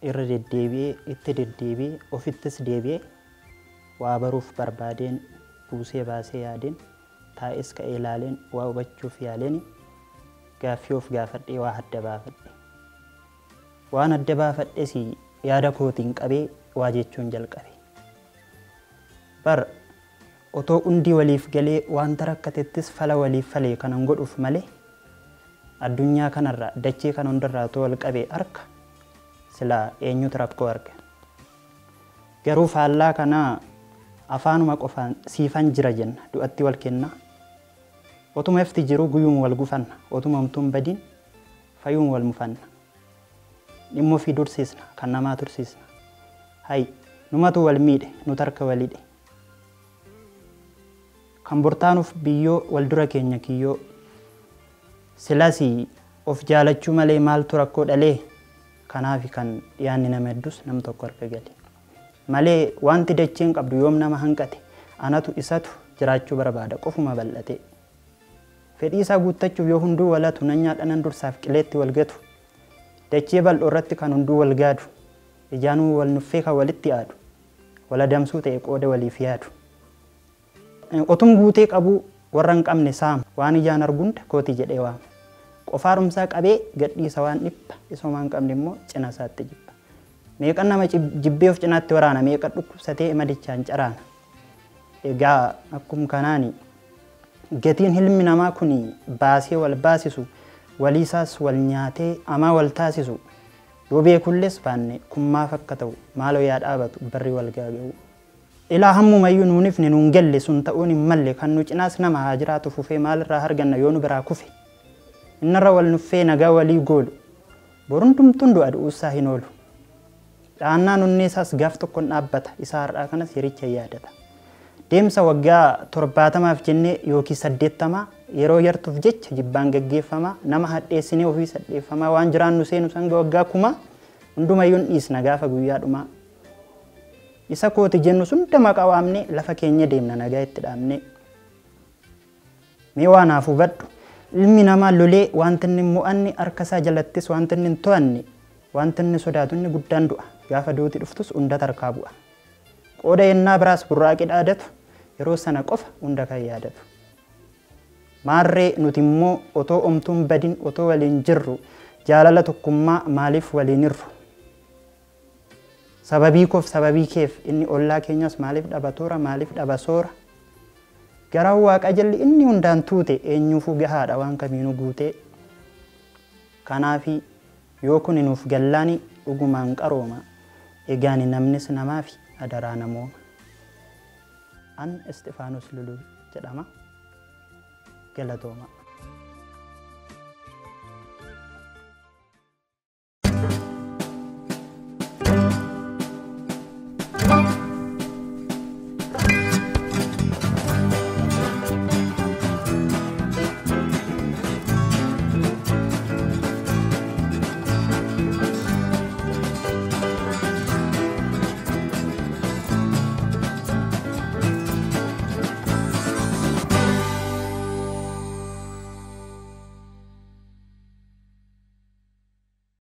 irra deddeebi'ee itti deddeebi'ee ofittis deebi'ee waa baruuf barbaadeen buusee baasee yaadeen taa'es ka'ee ilaaleen waa hubachuuf yaaleen gaaffii of gaafadhee waa adda baafadhe. Waan adda baafadhes yaada kootiin qabee waa jechuun jalqabe. Bar otoo hundi waliif galee wanta rakkatettis fala waliif falee kanan godhuuf malee addunyaa kanarraa dachee kana hundarraa otoo wal qabee harka silaa eenyutu rakkoo arga. Garuu faallaa kanaa afaanuma qofaan siifan jira jenna du'atti wal kenna. Otuma ifti jiru guyyuun wal gufanna. Otuma homtuun badiin fayyuun wal mufanna. Dhimma ofii dursiisna kan namaa tursiisna. Hay numatu wal miidhe nuti harka walidhe. Kan burtaanuuf biyyoo wal dura keenya kiyyoo silas of jaalachuu malee maaltu rakkoo dhalee kanaafi kan dhiyaanni nama heddus nam tokko harka gale. Malee wanti dacheen qabdu yoom nama hanqate anatu isatu jiraachuu barbaada qofuma bal'ate. Fedhii isaa guuttachuuf yoo hunduu walatu nan nyaadhanan dursaaf qileetti wal gatu. Dachee bal'oo irratti kan hunduu wal gaadu. Ijaanuu wal nuffee kan walitti aadu. Wal adamsuu ta'e qooda waliif yaadu. Otum guutee qabu warra hin qabne saama waan ijaan arguunda kooti jedhee waama. Qofaarumsaa qabee gadhiisa waan dhipha isuma hin qabne immoo cina isaatti jibba. Meeqan nama jibbee of cinaatti waraana meeqa dhukkubsatee madichaan caraana. Egaa akkuma kanaani gatiin ilmi namaa kun baasee wal baasisu waliisaas wal nyaatee amaa wal taasisu yoo beekullees baanne kun maaf akka ta'u maaloo yaa dhaabatu barri wal gaaga'u. Ilaa hammumayyuu nuunifne nuun galle sun ta'uun hin malle kan nu cinaas nama haa jiraatu fufee maalirraa arganna yoo nu biraa kufe. Innarra wal nuffee nagaa walii goolu borundumtuun du'a du'uusaa hin oolu. Dhaannaan unneessaas gaaf tokkoon dhaabbata isaa har'aa kanas yericha yaadata. Deemsa waggaa 70 jennee yookiin 80 yeroo yartuuf jecha jibbaan gaggeeffama nama hadheessinee ofii sadheeffama waan jiraannu seenu sanga waggaa kuma hundumayyuun dhiisna gaafa guyyaa dhumaa. Isa kooti jennu sun dama qawaamne lafa keenya deemna nagaa itti dhaabne. Mee waan hafu baddu ilmi namaa lolee wanti inni mo'anni harka isaa jalattis wanti inni hin to'anne wanti inni sodaatu inni guddaan du'a gaafa duuti dhuftus hunda tarkaa bu'a. Qooda yennaa biraas burraaqi dhaadatu yeroo sana qofa hunda kan yaadatu. Maarree nuti immoo otoo omtuun badin otoo waliin jirru jaalala tokkummaa maaliif waliin irru. Sababii koof sababii keef inni ollaa keenyas maaliif dhabatoora maaliif dhabasoora. Garaa waaqa jalli inni hundaan tuute eenyuufuu gahaadha waan kamiinuu guutee. Kanaafi yoo kun nuuf gallaani dhugumaan qarooma egaani namnis namaafi adaraa namooma. An Istifaanos Luluu jedhama. Galatooma.